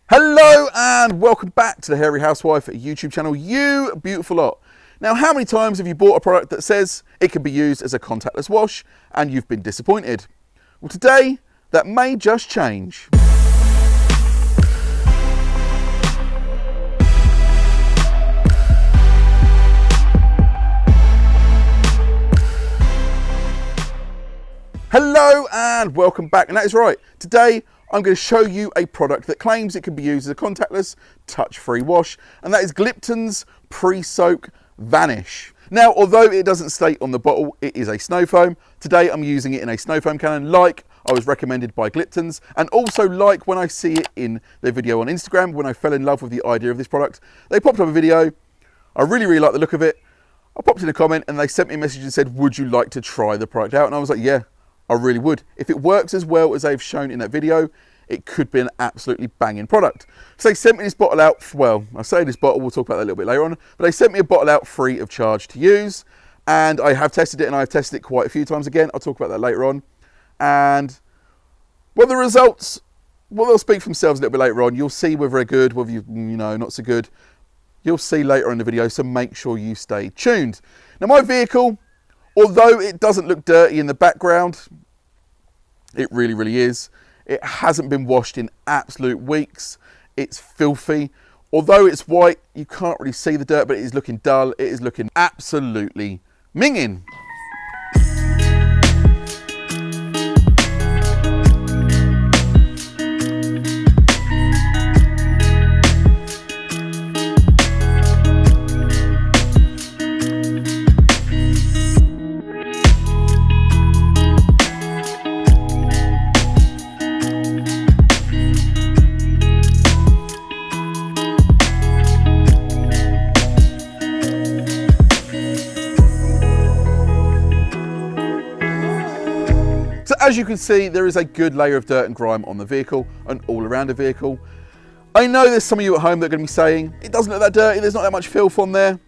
Hello and welcome back to the Hairy Housewife YouTube channel, you beautiful lot. Now, how many times have you bought a product that says it can be used as a contactless wash and you've been disappointed? Well, today that may just change. Hello and welcome back, and that is right. Today I'm going to show you a product that claims it can be used as a contactless, touch-free wash, and that is Gliptone's Pre-Soak Vanish. Now, although it doesn't state on the bottle it is a snow foam, today I'm using it in a snow foam cannon like I was recommended by Gliptones, and also like when I see it in their video on Instagram when I fell in love with the idea of this product. They popped up a video, I really like the look of it, I popped in a comment and they sent me a message and said, would you like to try the product out? And I was like, yeah, I really would. If it works as well as they've shown in that video, it could be an absolutely banging product. So they sent me this bottle out, well, I say this bottle, we'll talk about that a little bit later on, but they sent me a bottle out free of charge to use, and I have tested it, and I've tested it quite a few times again. I'll talk about that later on. And, well, the results, well, they'll speak for themselves a little bit later on. You'll see whether they're good, whether you know, not so good. You'll see later on in the video, so make sure you stay tuned. Now, my vehicle, although it doesn't look dirty in the background, it really is. It hasn't been washed in absolute weeks. It's filthy. Although it's white, you can't really see the dirt, but it is looking dull. It is looking absolutely minging. As you can see, there is a good layer of dirt and grime on the vehicle and all around the vehicle. I know there's some of you at home that are going to be saying, it doesn't look that dirty, there's not that much filth on there.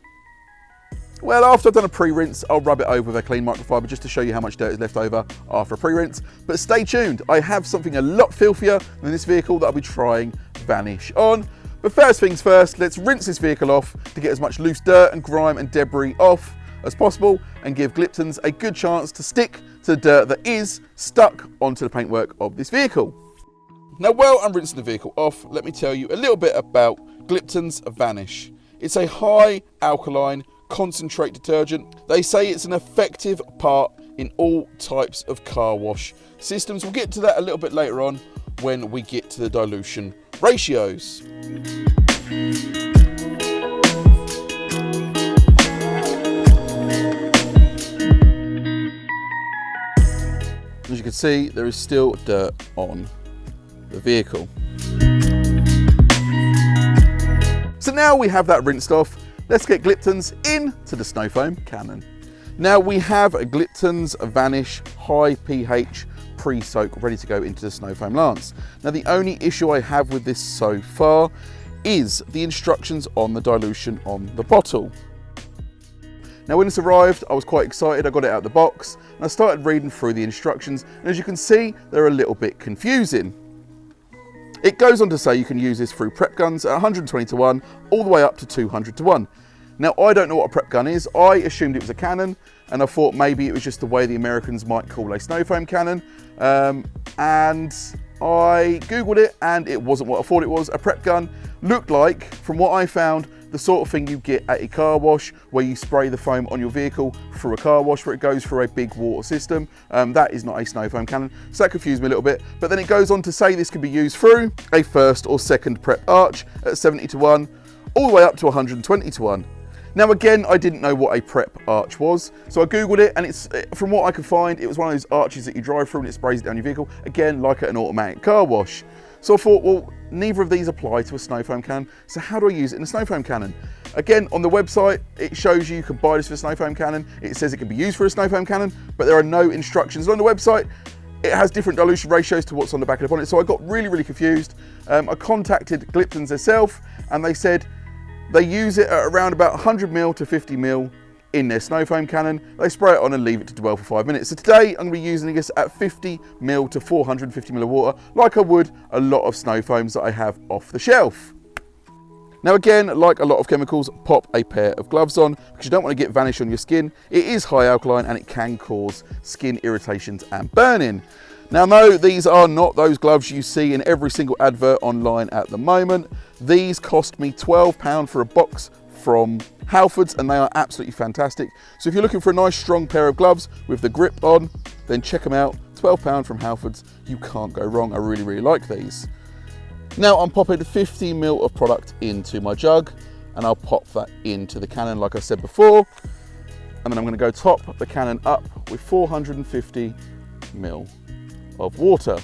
Well, after I've done a pre-rinse, I'll rub it over with a clean microfiber just to show you how much dirt is left over after a pre-rinse. But stay tuned, I have something a lot filthier than this vehicle that I'll be trying Vanish on. But first things first, let's rinse this vehicle off to get as much loose dirt and grime and debris off as possible and give Gliptones a good chance to stick to the dirt that is stuck onto the paintwork of this vehicle. Now, while I'm rinsing the vehicle off, let me tell you a little bit about Gliptone's Vanish. It's a high alkaline concentrate detergent. They say it's an effective part in all types of car wash systems. We'll get to that a little bit later on when we get to the dilution ratios. As you can see, there is still dirt on the vehicle. So now we have that rinsed off, let's get Gliptones into the snow foam cannon. Now we have a Gliptone's Vanish high pH pre-soak ready to go into the snow foam lance. Now the only issue I have with this so far is the instructions on the dilution on the bottle. Now when this arrived, I was quite excited. I got it out of the box and I started reading through the instructions, and as you can see, they're a little bit confusing. It goes on to say you can use this through prep guns at 120 to 1 all the way up to 200 to 1. Now I don't know what a prep gun is. I assumed it was a Canon, and I thought maybe it was just the way the Americans might call a snow foam cannon, and I googled it and it wasn't what I thought it was. A prep gun looked like, from what I found, the sort of thing you get at a car wash where you spray the foam on your vehicle through a car wash where it goes through a big water system. That is not a snow foam cannon, so that confused me a little bit. But then it goes on to say this can be used through a first or second prep arch at 70 to 1 all the way up to 120 to 1. Now again, I didn't know what a prep arch was, so I googled it, and it's, from what I could find, it was one of those arches that you drive through and it sprays it down your vehicle, again like at an automatic car wash. So I thought, well, neither of these apply to a snow foam cannon, so how do I use it in a snow foam cannon? Again, on the website, it shows you can buy this for a snow foam cannon. It says it can be used for a snow foam cannon, but there are no instructions. And on the website, it has different dilution ratios to what's on the back of the bonnet, so I got really confused. I contacted Gliptones themselves, and they said they use it at around about 100 ml to 50 ml in their snow foam cannon, they spray it on and leave it to dwell for 5 minutes. So today I'm going to be using this at 50ml to 450ml of water, like I would a lot of snow foams that I have off the shelf. Now again, like a lot of chemicals, pop a pair of gloves on because you don't want to get Vanish on your skin. It is high alkaline and it can cause skin irritations and burning. Now no, these are not those gloves you see in every single advert online at the moment. These cost me £12 for a box from Halfords and they are absolutely fantastic. So if you're looking for a nice strong pair of gloves with the grip on, then check them out. £12 from Halfords, you can't go wrong. I really like these. Now I'm popping 50ml of product into my jug and I'll pop that into the cannon like I said before. And then I'm going to go top the cannon up with 450ml of water.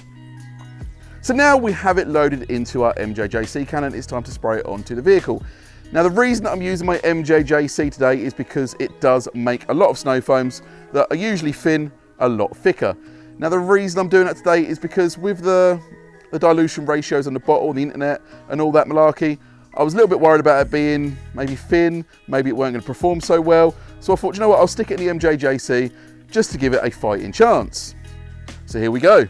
So now we have it loaded into our MJJC cannon, it's time to spray it onto the vehicle. Now the reason that I'm using my MJJC today is because it does make a lot of snow foams that are usually thin a lot thicker. Now the reason I'm doing that today is because with the dilution ratios on the bottle, the internet and all that malarkey, I was a little bit worried about it being maybe thin, maybe it weren't going to perform so well. So I thought, you know what, I'll stick it in the MJJC just to give it a fighting chance. So here we go.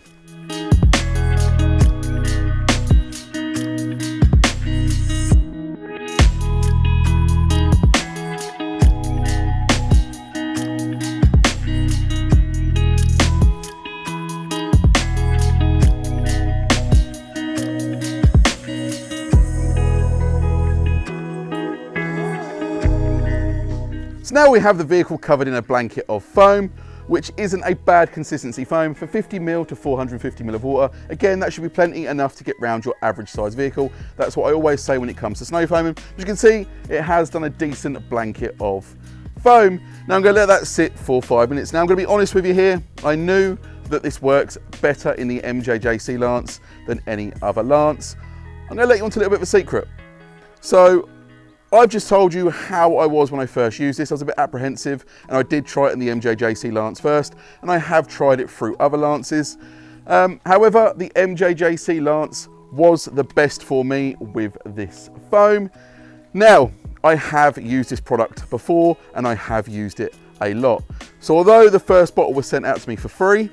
So now we have the vehicle covered in a blanket of foam, which isn't a bad consistency foam for 50ml to 450ml of water. Again, that should be plenty enough to get round your average size vehicle. That's what I always say when it comes to snow foaming. As you can see, it has done a decent blanket of foam. Now I'm going to let that sit for 5 minutes. Now I'm going to be honest with you here. I knew that this works better in the MJJC lance than any other lance. I'm going to let you onto a little bit of a secret. So I've just told you how I was when I first used this. I was a bit apprehensive and I did try it in the MJJC lance first, and I have tried it through other lances. However, the MJJC lance was the best for me with this foam. Now, I have used this product before and I have used it a lot. So although the first bottle was sent out to me for free,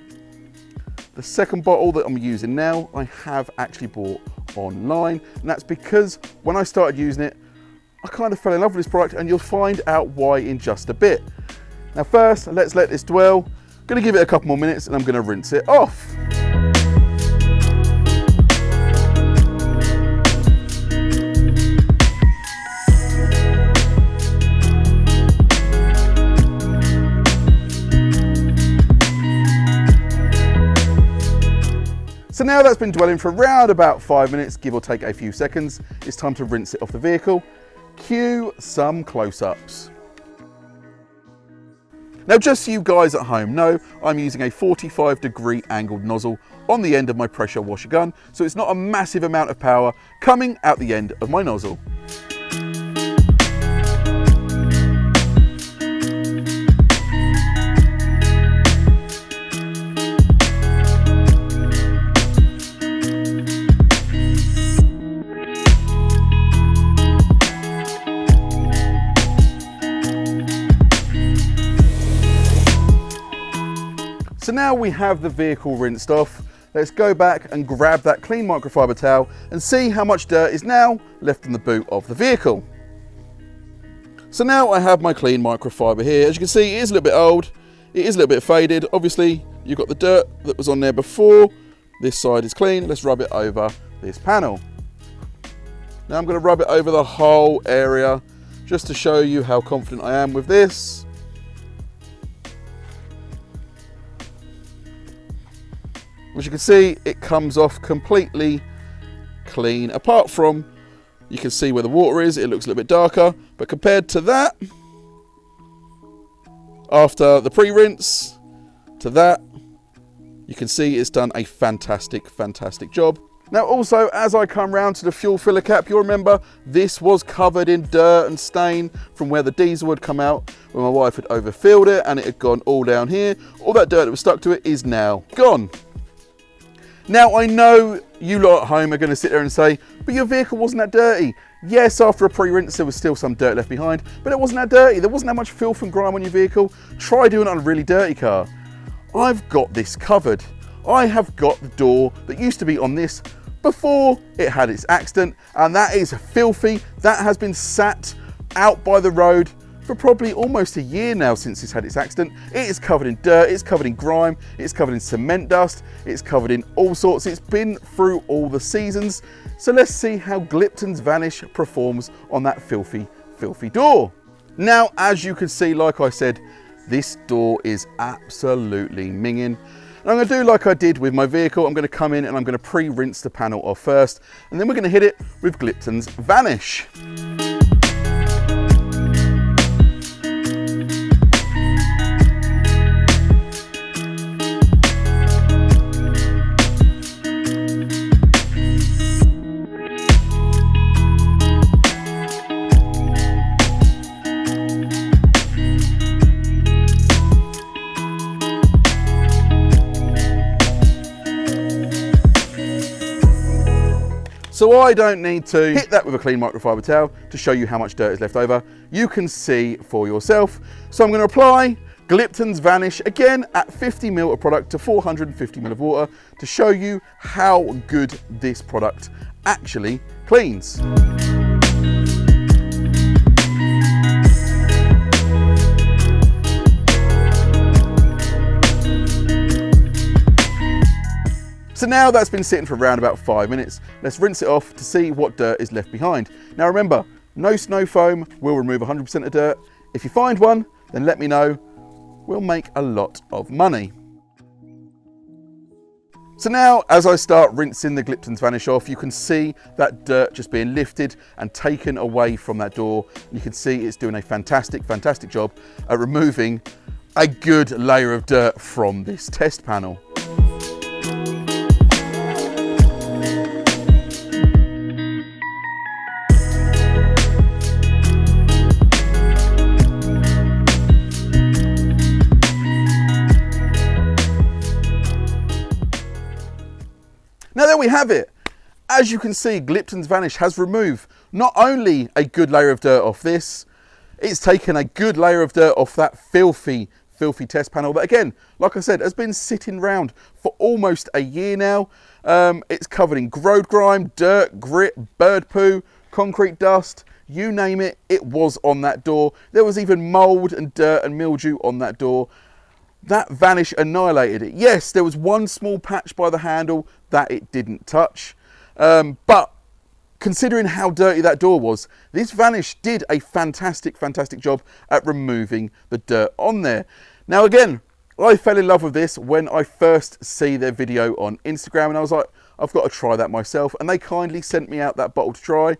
the second bottle that I'm using now, I have actually bought online. And that's because when I started using it, I kind of fell in love with this product, and you'll find out why in just a bit. Now first, let's let this dwell. I'm going to give it a couple more minutes and I'm going to rinse it off. So now that's been dwelling for around about 5 minutes, give or take a few seconds, it's time to rinse it off the vehicle. Cue some close-ups. Now just so you guys at home know, I'm using a 45-degree angled nozzle on the end of my pressure washer gun, so it's not a massive amount of power coming out the end of my nozzle. So now we have the vehicle rinsed off, let's go back and grab that clean microfiber towel and see how much dirt is now left in the boot of the vehicle. So now I have my clean microfiber here. As you can see, it is a little bit old, it is a little bit faded. Obviously, you've got the dirt that was on there before. This side is clean, let's rub it over this panel. Now I'm going to rub it over the whole area just to show you how confident I am with this. As you can see, it comes off completely clean. Apart from, you can see where the water is, it looks a little bit darker. But compared to that, after the pre-rinse to that, you can see it's done a fantastic job. Now also, as I come round to the fuel filler cap, you'll remember this was covered in dirt and stain from where the diesel had come out when my wife had overfilled it and it had gone all down here. All that dirt that was stuck to it is now gone. Now, I know you lot at home are going to sit there and say, but your vehicle wasn't that dirty. Yes, after a pre-rinse, there was still some dirt left behind, but it wasn't that dirty. There wasn't that much filth and grime on your vehicle. Try doing it on a really dirty car. I've got this covered. I have got the door that used to be on this before it had its accident, and that is filthy. That has been sat out by the road for probably almost a year now since it's had its accident. It is covered in dirt, it's covered in grime, it's covered in cement dust, it's covered in all sorts. It's been through all the seasons. So let's see how Gliptone's Vanish performs on that filthy, filthy door. Now, as you can see, like I said, this door is absolutely minging. And I'm going to do like I did with my vehicle. I'm going to come in and I'm going to pre-rinse the panel off first, and then we're going to hit it with Gliptone's Vanish. So I don't need to hit that with a clean microfiber towel to show you how much dirt is left over. You can see for yourself. So I'm going to apply Gliptone's Vanish again at 50 ml of product to 450 ml of water to show you how good this product actually cleans. So now that's been sitting for around about 5 minutes. Let's rinse it off to see what dirt is left behind. Now remember, no snow foam will remove 100% of dirt. If you find one, then let me know. We'll make a lot of money. So now, as I start rinsing the Gliptone's Vanish off, you can see that dirt just being lifted and taken away from that door. You can see it's doing a fantastic, fantastic job at removing a good layer of dirt from this test panel. Now there we have it. As you can see, Gliptone's Vanish has removed not only a good layer of dirt off this, it's taken a good layer of dirt off that filthy, filthy test panel that, again, like I said, has been sitting around for almost a year now. It's covered in road grime, dirt, grit, bird poo, concrete dust, you name it, it was on that door. There was even mold and dirt and mildew on that door. That Vanish annihilated it. Yes, there was one small patch by the handle that it didn't touch. But considering how dirty that door was, this Vanish did a fantastic, fantastic job at removing the dirt on there. Now again, I fell in love with this when I first see their video on Instagram, and I was like, I've got to try that myself. And they kindly sent me out that bottle to try.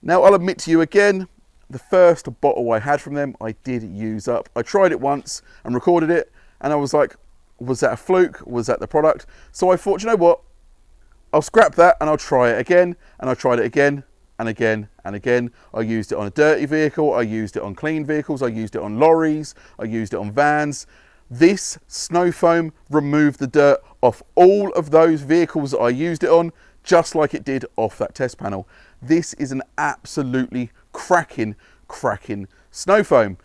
Now I'll admit to you again, the first bottle I had from them, I did use up. I tried it once and recorded it, and I was like, was that a fluke? Was that the product? So I thought, you know what? I'll scrap that and I'll try it again. And I tried it again and again and again. I used it on a dirty vehicle. I used it on clean vehicles. I used it on lorries. I used it on vans. This snow foam removed the dirt off all of those vehicles that I used it on, just like it did off that test panel. This is an absolutely cracking snow foam.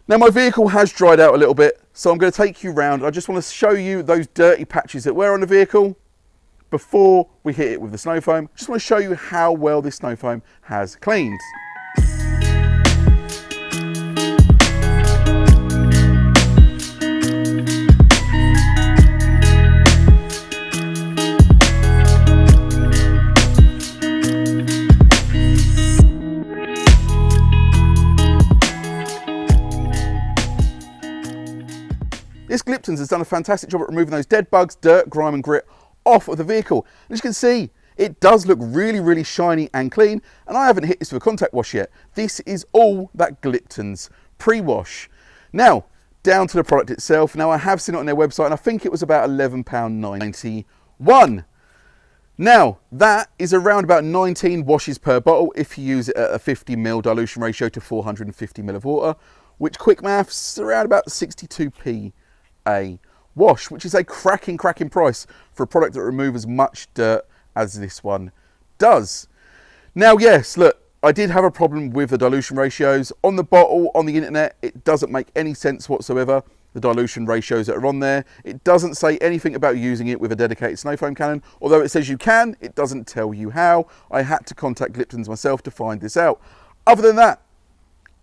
Now my vehicle has dried out a little bit, so I'm going to take you round. I just want to show you those dirty patches that were on the vehicle before we hit it with the snow foam. Just want to show you how well this snow foam has cleaned. This Gliptones has done a fantastic job at removing those dead bugs, dirt, grime and grit off of the vehicle. As you can see, it does look really, really shiny and clean, and I haven't hit this with a contact wash yet. This is all that Gliptones pre-wash. Now, down to the product itself. Now, I have seen it on their website, and I think it was about £11.91. Now, that is around about 19 washes per bottle if you use it at a 50 ml dilution ratio to 450 ml of water, which quick maths, around about 62p a wash, which is a cracking price for a product that removes as much dirt as this one does. Now, yes, look, I did have a problem with the dilution ratios. On the bottle, on the internet, it doesn't make any sense whatsoever, the dilution ratios that are on there. It doesn't say anything about using it with a dedicated snow foam cannon. Although it says you can, it doesn't tell you how. I had to contact Gliptones myself to find this out. Other than that,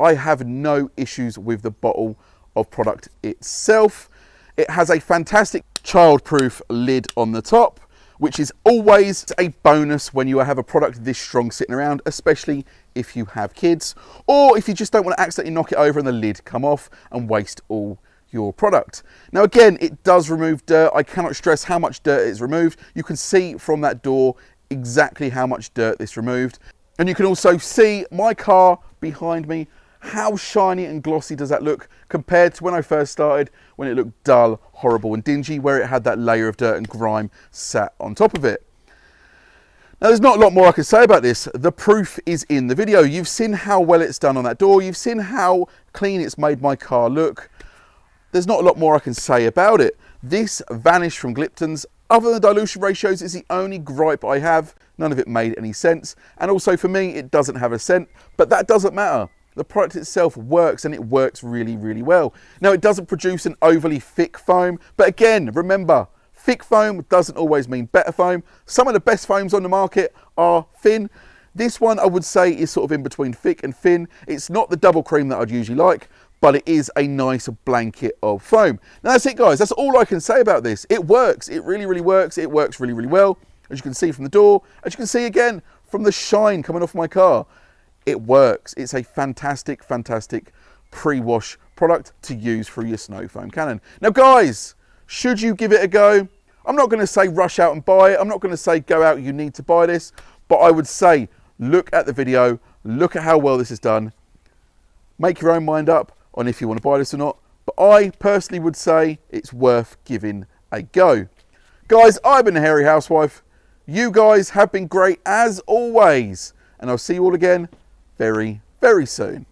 I have no issues with the bottle of product itself. It has a fantastic child-proof lid on the top, which is always a bonus when you have a product this strong sitting around, especially if you have kids, or if you just don't want to accidentally knock it over and the lid come off and waste all your product. Now again, it does remove dirt. I cannot stress how much dirt is removed. You can see from that door exactly how much dirt this removed. And you can also see my car behind me. How shiny and glossy does that look compared to when I first started, when it looked dull, horrible and dingy, where it had that layer of dirt and grime sat on top of it. Now, there's not a lot more I can say about this. The proof is in the video. You've seen how well it's done on that door. You've seen how clean it's made my car look. There's not a lot more I can say about it. This Vanish from Gliptones, other than the dilution ratios, is the only gripe I have. None of it made any sense. And also for me, it doesn't have a scent, but that doesn't matter. The product itself works, and it works really well. Now, it doesn't produce an overly thick foam, but again, remember, thick foam doesn't always mean better foam. Some of the best foams on the market are thin. This one, I would say, is sort of in between thick and thin. It's not the double cream that I'd usually like, but it is a nice blanket of foam. Now, that's it, guys. That's all I can say about this. It works. It really works. It works really well. As you can see from the door, as you can see again from the shine coming off my car. It works. It's a fantastic pre-wash product to use for your snow foam cannon. Now, guys, should you give it a go? I'm not going to say rush out and buy it. I'm not going to say go out, you need to buy this. But I would say look at the video, look at how well this is done. Make your own mind up on if you want to buy this or not. But I personally would say it's worth giving a go. Guys, I've been the Hairy Housewife. You guys have been great as always. And I'll see you all again very soon.